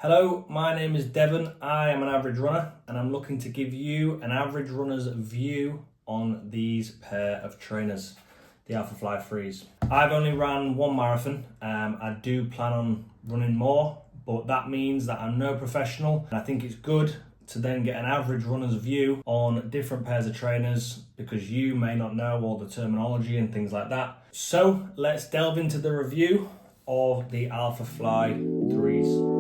Hello, my name is Devon. I am an average runner and I'm looking to give you an average runner's view on these pair of trainers, the AlphaFly 3s. I've only ran one marathon. I do plan on running more, but that means that I'm no professional. And I think it's good to then get an average runner's view on different pairs of trainers because you may not know all the terminology and things like that. So let's delve into the review of the AlphaFly 3s.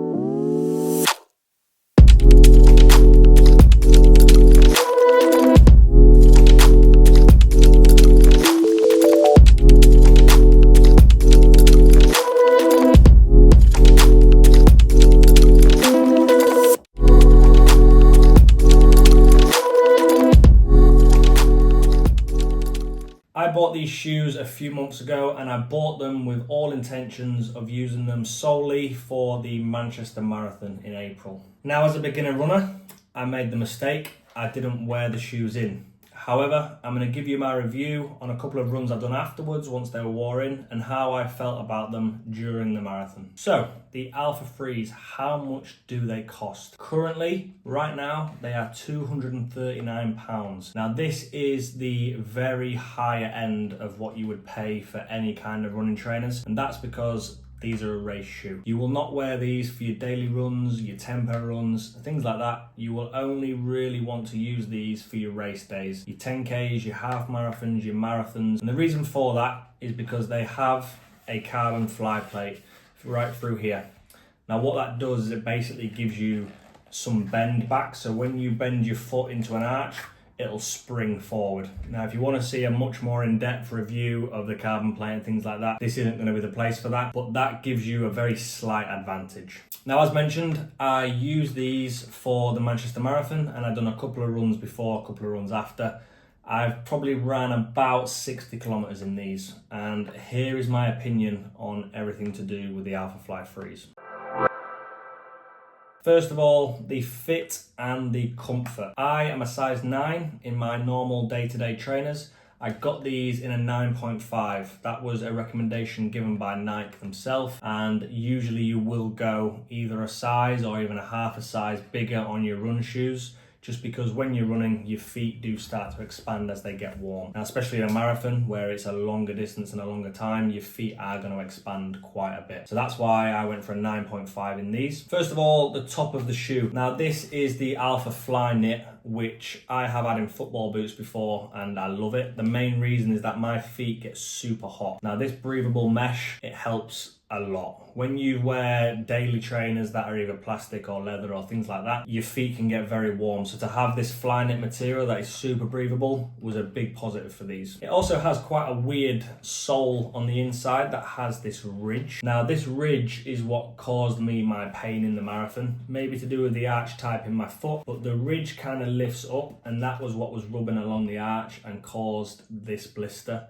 I bought these shoes a few months ago and I bought them with all intentions of using them solely for the Manchester Marathon in April. Now, as a beginner runner, I made the mistake. I didn't wear the shoes in. However, I'm going to give you my review on a couple of runs I've done afterwards once they were worn in and how I felt about them during the marathon. So, the Alpha 3s, how much do they cost? Currently, right now, they are £239. Now, this is the very higher end of what you would pay for any kind of running trainers, and that's because these are a race shoe. You will not wear these for your daily runs, your tempo runs, things like that. You will only really want to use these for your race days, your 10Ks, your half marathons, your marathons. And the reason for that is because they have a carbon fly plate right through here. Now what that does is it basically gives you some bend back. So when you bend your foot into an arch, it'll spring forward. Now, if you want to see a much more in-depth review of the carbon plate and things like that, this isn't going to be the place for that, but that gives you a very slight advantage. Now, as mentioned, I use these for the Manchester Marathon and I've done a couple of runs before, a couple of runs after. I've probably ran about 60 kilometers in these, and here is my opinion on everything to do with the AlphaFly 3s. First of all, the fit and the comfort. I am a size 9 in my normal day-to-day trainers. I got these in a 9.5. That was a recommendation given by Nike themselves, and usually you will go either a size or even a half a size bigger on your run shoes, just because when you're running, your feet do start to expand as they get warm. Now, especially in a marathon where it's a longer distance and a longer time, your feet are going to expand quite a bit. So that's why I went for a 9.5 in these. First of all, the top of the shoe. Now, this is the AlphaFly knit, which I have had in football boots before and I love it. The main reason is that my feet get super hot. Now, this breathable mesh, it helps a lot. When you wear daily trainers that are either plastic or leather or things like that, your feet can get very warm. So to have this fly knit material that is super breathable was a big positive for these. It also has quite a weird sole on the inside that has this ridge. Now, this ridge is what caused me my pain in the marathon, maybe to do with the arch type in my foot, but the ridge kind of lifts up and that was what was rubbing along the arch and caused this blister.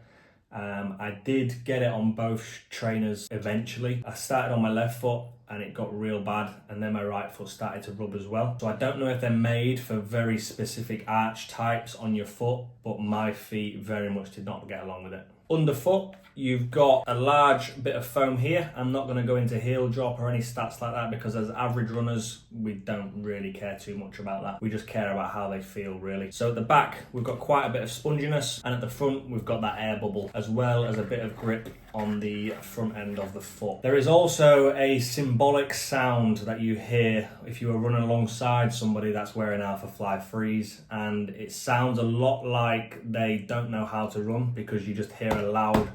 I did get it on both trainers eventually. I started on my left foot and it got real bad, and then my right foot started to rub as well. So I don't know if they're made for very specific arch types on your foot, but my feet very much did not get along with it. Underfoot, you've got a large bit of foam here. I'm not going to go into heel drop or any stats like that because as average runners, we don't really care too much about that. We just care about how they feel, really. So at the back, we've got quite a bit of sponginess, and at the front, we've got that air bubble, as well as a bit of grip on the front end of the foot. There is also a symbolic sound that you hear if you are running alongside somebody that's wearing AlphaFly 3s, and it sounds a lot like they don't know how to run because you just hear a loud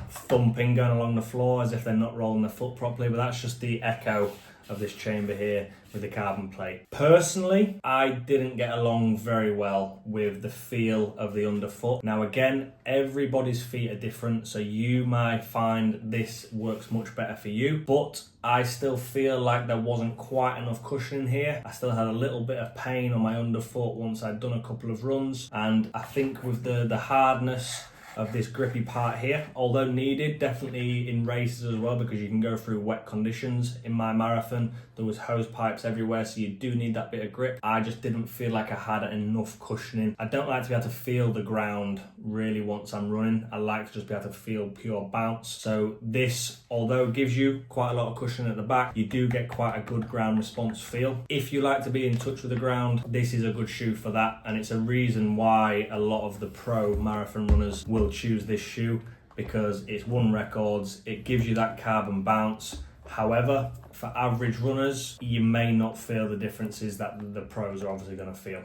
thumping going along the floor as if they're not rolling their foot properly, but that's just the echo of this chamber here with the carbon plate. Personally, I didn't get along very well with the feel of the underfoot. Now again, everybody's feet are different, so you might find this works much better for you, but I still feel like there wasn't quite enough cushion here. I still had a little bit of pain on my underfoot once I'd done a couple of runs, and I think with the hardness of this grippy part here, although needed definitely in races as well, because you can go through wet conditions. In my marathon there was hose pipes everywhere, so you do need that bit of grip. I just didn't feel like I had enough cushioning. I don't like to be able to feel the ground really once I'm running. I like to just be able to feel pure bounce. So this, although gives you quite a lot of cushion at the back, you do get quite a good ground response feel. If you like to be in touch with the ground, this is a good shoe for that, and it's a reason why a lot of the pro marathon runners will choose this shoe, because it's won records, it gives you that carbon bounce. However, for average runners, you may not feel the differences that the pros are obviously going to feel.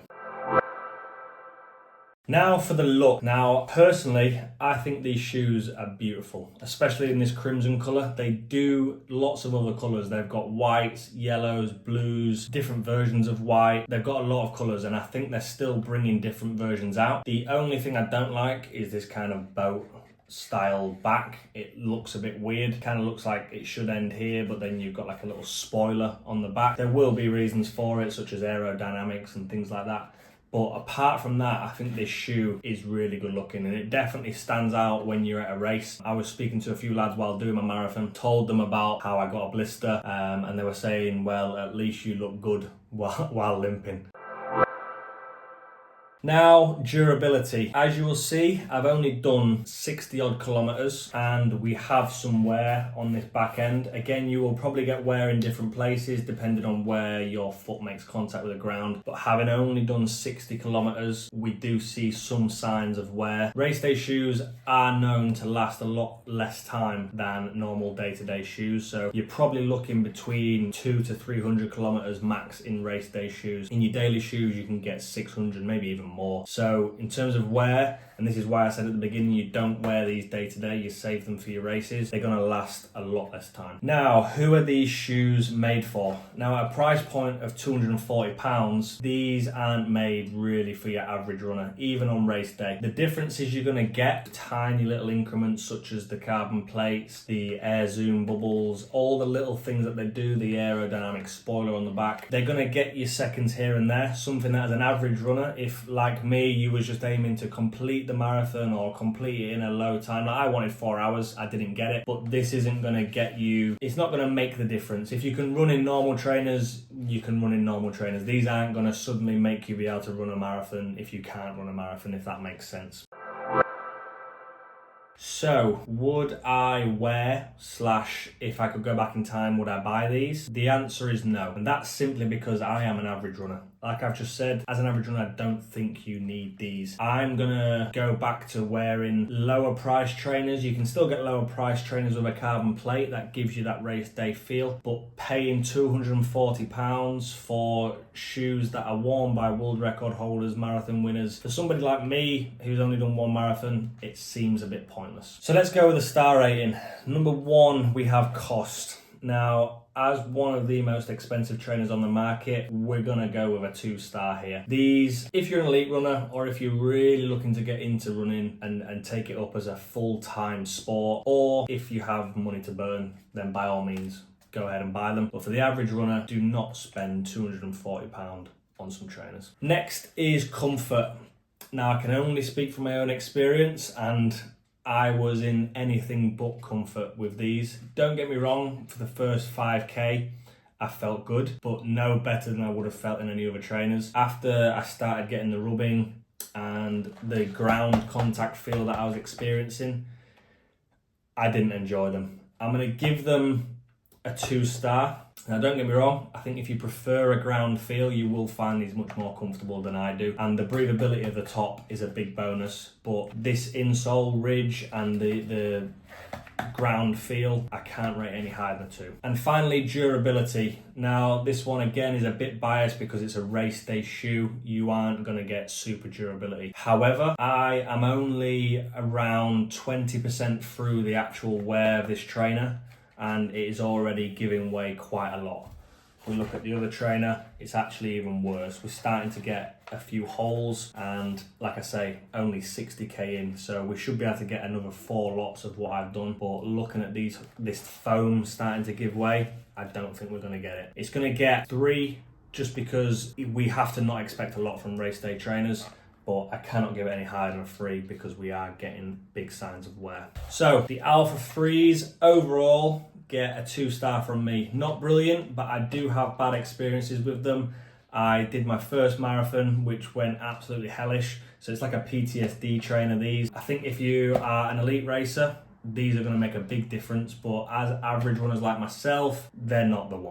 Now for the look. Now, personally, I think these shoes are beautiful, especially in this crimson colour. They do lots of other colours. They've got whites, yellows, blues, different versions of white. They've got a lot of colours, and I think they're still bringing different versions out. The only thing I don't like is this kind of boat style back. It looks a bit weird, kind of looks like it should end here, but then you've got like a little spoiler on the back. There will be reasons for it, such as aerodynamics and things like that. But apart from that, I think this shoe is really good looking, and it definitely stands out when you're at a race. I was speaking to a few lads while doing my marathon, told them about how I got a blister, and they were saying, well, at least you look good while limping. Now, durability. As you will see, I've only done 60 odd kilometers, and we have some wear on this back end. Again, you will probably get wear in different places depending on where your foot makes contact with the ground. But having only done 60 kilometers, we do see some signs of wear. Race day shoes are known to last a lot less time than normal day-to-day shoes. So you're probably looking between 200 to 300 kilometers max in race day shoes. In your daily shoes, you can get 600, maybe even more. So in terms of wear, and this is why I said at the beginning, you don't wear these day to day, you save them for your races. They're going to last a lot less time. Now, who are these shoes made for? Now, at a price point of £240, these aren't made really for your average runner, even on race day. The difference is you're going to get tiny little increments such as the carbon plates, the air zoom bubbles, all the little things that they do, the aerodynamic spoiler on the back. They're going to get you seconds here and there, something that as an average runner, if like me, you was just aiming to complete the marathon or complete it in a low time. Like I wanted 4 hours, I didn't get it, but this isn't going to get you, it's not going to make the difference. If you can run in normal trainers, you can run in normal trainers. These aren't going to suddenly make you be able to run a marathon if you can't run a marathon, if that makes sense. So, would I wear / if I could go back in time, would I buy these? The answer is no, and that's simply because I am an average runner. Like I've just said, as an average runner, I don't think you need these. I'm gonna go back to wearing lower price trainers. You can still get lower price trainers with a carbon plate that gives you that race day feel, but paying £240 for shoes that are worn by world record holders, marathon winners, for somebody like me who's only done one marathon, it seems a bit pointless. So let's go with a star rating. Number 1, we have cost. Now, as one of the most expensive trainers on the market, we're gonna go with a 2-star here. These, if you're an elite runner or if you're really looking to get into running and take it up as a full-time sport, or if you have money to burn, then by all means, go ahead and buy them. But for the average runner, do not spend £240 on some trainers. Next is comfort. Now, I can only speak from my own experience, and I was in anything but comfort with these. Don't get me wrong, for the first 5k, I felt good, but no better than I would have felt in any other trainers. After I started getting the rubbing and the ground contact feel that I was experiencing, I didn't enjoy them. I'm gonna give them a 2-star. Now, don't get me wrong, I think if you prefer a ground feel, you will find these much more comfortable than I do. And the breathability of the top is a big bonus, but this insole ridge and the ground feel, I can't rate any higher than 2. And finally, durability. Now, this one again is a bit biased because it's a race day shoe. You aren't going to get super durability. However, I am only around 20% through the actual wear of this trainer, and it is already giving way quite a lot. If we look at the other trainer, it's actually even worse. We're starting to get a few holes, and like I say, only 60k in, so we should be able to get another 4 lots of what I've done. But looking at this foam starting to give way, I don't think we're going to get it. It's going to get 3 just because we have to not expect a lot from race day trainers. but I cannot give it any higher than a 3 because we are getting big signs of wear. So the Alpha 3s overall get a 2-star from me. Not brilliant, but I do have bad experiences with them. I did my first marathon, which went absolutely hellish. So it's like a PTSD trainer, these. I think if you are an elite racer, these are going to make a big difference, but as average runners like myself, they're not the one.